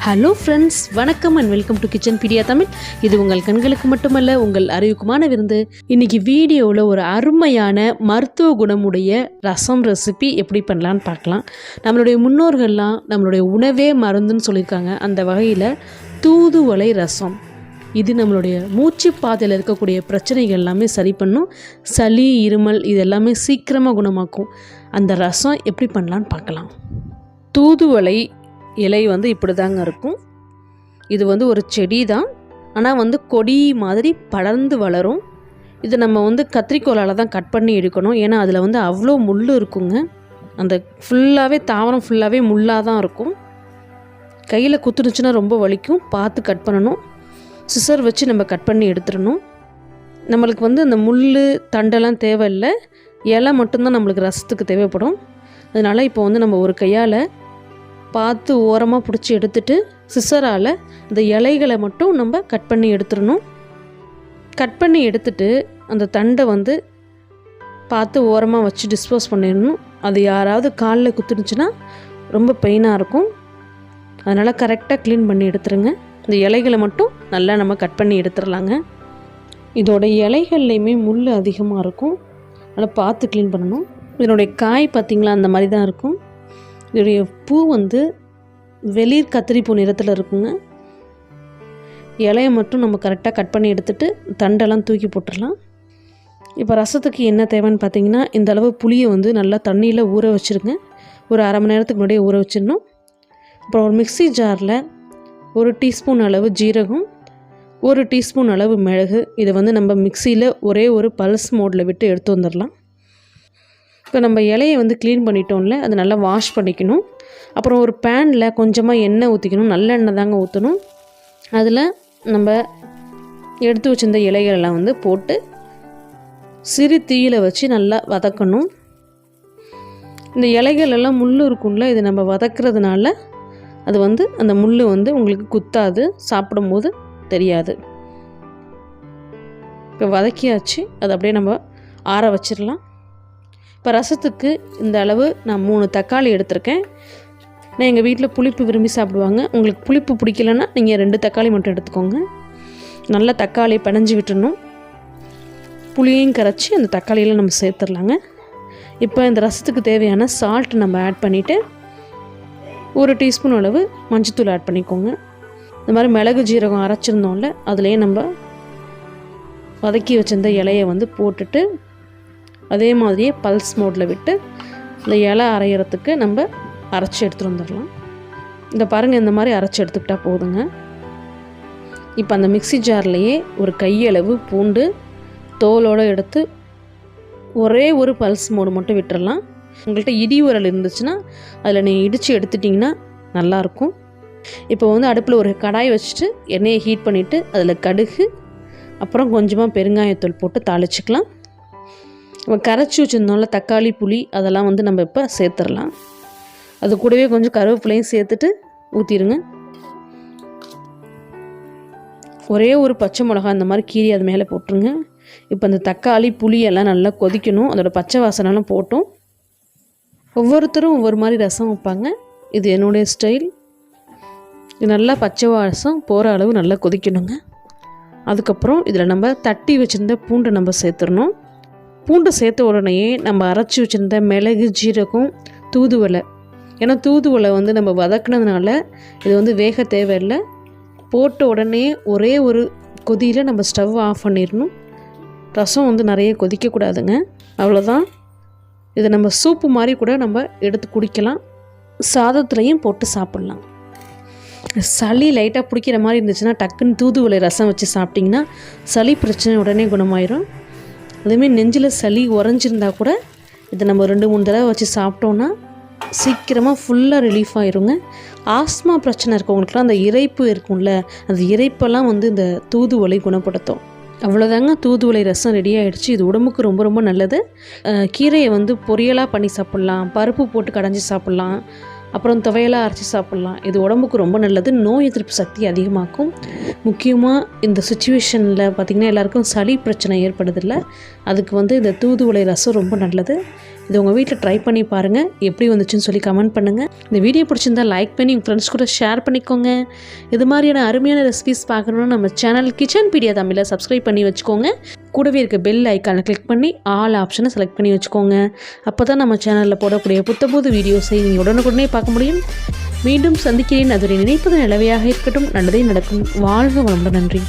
Hello friends, வணக்கம் and welcome to kitchen pedia Tamil. இது உங்கள் கண்களுக்கு மட்டுமல்ல, உங்கள் அறிவுக்குமான விருந்து. இன்றைக்கி வீடியோவில் ஒரு அருமையான மருத்துவ குணமுடைய ரசம் ரெசிபி எப்படி பண்ணலான்னு பார்க்கலாம். நம்மளுடைய முன்னோர்கள்லாம் நம்மளுடைய உணவே மருந்துன்னு சொல்லியிருக்காங்க. அந்த வகையில் தூதுவளை ரசம், இது நம்மளுடைய மூச்சு பாதையில் இருக்கக்கூடிய பிரச்சனைகள் எல்லாமே சரி பண்ணும். சளி, இருமல் இது எல்லாமே சீக்கிரமாக குணமாக்கும். அந்த ரசம் எப்படி பண்ணலான்னு பார்க்கலாம். தூதுவளை இலை இப்படி தாங்க இருக்கும். இது ஒரு செடி தான், ஆனால் கொடி மாதிரி படர்ந்து வளரும். இது நம்ம கத்திரிக்கோலால் தான் கட் பண்ணி எடுக்கணும். ஏன்னா அதில் அவ்வளோ முள் இருக்குங்க. அந்த ஃபுல்லாகவே தாவரம் ஃபுல்லாகவே முள்ளாக தான் இருக்கும். கையில் குத்துனுச்சுன்னா ரொம்ப வலிக்கும். பார்த்து கட் பண்ணணும். சிசர் வச்சு நம்ம கட் பண்ணி எடுத்துடணும். நம்மளுக்கு அந்த முள் தண்டெல்லாம் தேவையில்லை, இலை மட்டும்தான் நம்மளுக்கு ரசத்துக்கு தேவைப்படும். அதனால் இப்போ நம்ம ஒரு கையால் பார்த்து ஓரமாக பிடிச்சி எடுத்துட்டு சிசரால் அந்த இலைகளை மட்டும் நம்ம கட் பண்ணி எடுத்துடணும். கட் பண்ணி எடுத்துட்டு அந்த தண்டை பார்த்து ஓரமாக வச்சு டிஸ்போஸ் பண்ணிடணும். அது யாராவது காலில் குத்துனுச்சுன்னா ரொம்ப பெயினாக இருக்கும். அதனால் கரெக்டாக க்ளீன் பண்ணி எடுத்துருங்க. இந்த இலைகளை மட்டும் நல்லா நம்ம கட் பண்ணி எடுத்துடலாங்க. இதோட இலைகள்லையுமே முள் அதிகமாக இருக்கும், அதனால் பார்த்து க்ளீன் பண்ணணும். இதனுடைய காய் பார்த்திங்களா, அந்த மாதிரி தான் இருக்கும். இதோடைய பூ வெளிர் கத்திரிப்பூ நிறத்தில் இருக்குங்க. இலையை மட்டும் நம்ம கரெக்டாக கட் பண்ணி எடுத்துகிட்டு தண்டெல்லாம் தூக்கி போட்டுடலாம். இப்போ ரசத்துக்கு என்ன தேவைன்னு பார்த்தீங்கன்னா, இந்த அளவு புளியை நல்லா தண்ணியில் ஊற வச்சுருங்க. ஒரு அரை மணி நேரத்துக்கு முன்னாடியே ஊற வச்சிடணும். அப்புறம் ஒரு மிக்ஸி ஜாரில் 1 டீஸ்பூன் அளவு ஜீரகம், 1 டீஸ்பூன் அளவு மிளகு, இதை நம்ம மிக்சியில் ஒரே ஒரு பல்ஸ் மோடில் விட்டு எடுத்து வந்துடலாம். இப்போ நம்ம இலையை க்ளீன் பண்ணிட்டோம்ல, அதை நல்லா வாஷ் பண்ணிக்கணும். அப்புறம் ஒரு பேனில் கொஞ்சமாக எண்ணெய் ஊற்றிக்கணும். நல்லெண்ணெய் தாங்க ஊற்றணும். அதில் நம்ம எடுத்து வச்சிருந்த இலைகளெல்லாம் போட்டு சிறு தீயில் வச்சு நல்லா வதக்கணும். இந்த இலைகள் எல்லாம் முள் இருக்கும்ல, இது நம்ம வதக்கிறதுனால அது அந்த முள் உங்களுக்கு குத்தாது, சாப்பிடும்போது தெரியாது. இப்போ வதக்கியாச்சு, அதை அப்படியே நம்ம ஆற வச்சிடலாம். இப்போ ரசத்துக்கு இந்த அளவு நான் 3 தக்காளி எடுத்திருக்கேன். நான் எங்கள் வீட்டில் புளிப்பு விரும்பி சாப்பிடுவாங்க. உங்களுக்கு புளிப்பு பிடிக்கலன்னா நீங்கள் 2 தக்காளி மட்டும் எடுத்துக்கோங்க. நல்லா தக்காளி பிணைஞ்சி விட்டுடணும். புளியையும் கரைச்சி அந்த தக்காளியில் நம்ம சேர்த்துடலாங்க. இப்போ இந்த ரசத்துக்கு தேவையான சால்ட் நம்ம ஆட் பண்ணிவிட்டு 1 டீஸ்பூன் அளவு மஞ்சத்தூள் ஆட் பண்ணிக்கோங்க. இந்த மாதிரி மிளகு ஜீரகம் அரைச்சிருந்தோம்ல, அதுலேயே நம்ம வதக்கி வச்சிருந்த இலையை போட்டுட்டு அதே மாதிரியே பல்ஸ் மோடில் விட்டு இந்த இலை அரைகிறதுக்கு நம்ம அரைச்சி எடுத்துகிட்டு வந்துடலாம். இந்த பாருங்கள், இந்த மாதிரி அரைச்சி எடுத்துக்கிட்டால் போதுங்க. இப்போ அந்த மிக்ஸி ஜார்லேயே ஒரு கையளவு பூண்டு தோலோடு எடுத்து ஒரே ஒரு பல்ஸ் மோடு மட்டும் விட்டுறலாம். உங்கள்கிட்ட இடி உரல் இருந்துச்சுன்னா அதில் நீங்கள் இடித்து எடுத்துட்டிங்கன்னா நல்லாயிருக்கும். இப்போ அடுப்பில் ஒரு கடாய் வச்சுட்டு எண்ணெயை ஹீட் பண்ணிவிட்டு அதில் கடுகு, அப்புறம் கொஞ்சமாக பெருங்காயத்தூள் போட்டு தாளிச்சிக்கலாம். நம்ம கரைச்சி வச்சுருந்தோம்ல தக்காளி, புளி, அதெல்லாம் நம்ம இப்போ சேர்த்துடலாம். அது கூடவே கொஞ்சம் கருவேப்பிலையும் சேர்த்துட்டு ஊற்றிடுங்க. ஒரே ஒரு பச்சை மிளகா இந்த மாதிரி கீரி அது மேலே போட்டுருங்க. இப்போ அந்த தக்காளி, புளி எல்லாம் நல்லா கொதிக்கணும். அதோட பச்சை வாசனைலாம் போட்டோம். ஒவ்வொருத்தரும் ஒவ்வொரு மாதிரி ரசம் வைப்பாங்க. இது என்னுடைய ஸ்டைல். இது நல்லா பச்சை வாசம் போகிற அளவு நல்லா கொதிக்கணுங்க. அதுக்கப்புறம் இதில் நம்ம தட்டி வச்சுருந்த பூண்டை நம்ம சேர்த்துடணும். பூண்டு சேர்த்த உடனேயே நம்ம அரைச்சி வச்சுருந்த மிளகு, ஜீரகம், தூதுவளை, ஏன்னா தூதுவளை நம்ம வதக்குனதுனால இது வேக தேவையில்லை. போட்ட உடனே ஒரே ஒரு கொதியில் நம்ம ஸ்டவ் ஆஃப் பண்ணிடணும். ரசம் நிறைய கொதிக்கக்கூடாதுங்க. அவ்வளோதான். இதை நம்ம சூப்பு மாதிரி கூட நம்ம எடுத்து குடிக்கலாம். சாதத்துலேயும் போட்டு சாப்பிட்லாம். சளி லைட்டாக பிடிக்கிற மாதிரி இருந்துச்சுன்னா டக்குன்னு தூதுவளை ரசம் வச்சு சாப்பிட்டிங்கன்னா சளி பிரச்சனை உடனே குணமாயிரும். அதேமாதிரி நெஞ்சில் சளி உறைஞ்சிருந்தா கூட இதை நம்ம 2-3 தடவை வச்சு சாப்பிட்டோன்னா சீக்கிரமாக ஃபுல்லாக ரிலீஃப் ஆயிருங்க. ஆஸ்மா பிரச்சனை இருக்கவங்களுக்குலாம் அந்த இரைப்பு இருக்கும்ல, அந்த இரைப்பெல்லாம் இந்த தூதுவளை குணப்படுத்தும். அவ்வளோதாங்க, தூதுவளை ரசம் ரெடி ஆகிடுச்சு. இது உடம்புக்கு ரொம்ப ரொம்ப நல்லது. கீரையை பொரியலாக பண்ணி சாப்பிட்லாம், பருப்பு போட்டு கடைஞ்சி சாப்பிட்லாம், அப்புறம் துவையலாக அரைச்சி சாப்பிட்லாம். இது உடம்புக்கு ரொம்ப நல்லது, நோய் எதிர்ப்பு சக்தி அதிகமாக்கும். முக்கியமாக இந்த சுச்சுவேஷனில் பார்த்திங்கன்னா எல்லாருக்கும் சளி பிரச்சனை ஏற்படுதில்ல, அதுக்கு இந்த தூதுவளை ரசம் ரொம்ப நல்லது. இது உங்கள் வீட்டில் ட்ரை பண்ணி பாருங்கள், எப்படி வந்துச்சுன்னு சொல்லி கமெண்ட் பண்ணுங்கள். இந்த வீடியோ பிடிச்சிருந்தா லைக் பண்ணி உங்கள் ஃப்ரெண்ட்ஸ் கூட ஷேர் பண்ணிக்கோங்க. இது மாதிரியான அருமையான ரெசிபிஸ் பார்க்கணுன்னா நம்ம சேனல் கிச்சன் பீடியா தமிழை சப்ஸ்கிரைப் பண்ணி வச்சுக்கோங்க. கூடவே இருக்க பெல் ஐக்கானை கிளிக் பண்ணி ஆல் ஆப்ஷனை செலக்ட் பண்ணி வச்சுக்கோங்க. அப்போ தான் நம்ம சேனலில் போடக்கூடிய புத்தம்புது வீடியோஸை நீங்கள் உடனுக்குடனே பார்க்க முடியும். மீண்டும் சந்திக்கிறேன். அதுவரை நினைப்பது நிலவையாக இருக்கட்டும், நல்லதே நடக்கும். வாழ்க வளமுடன். நன்றி.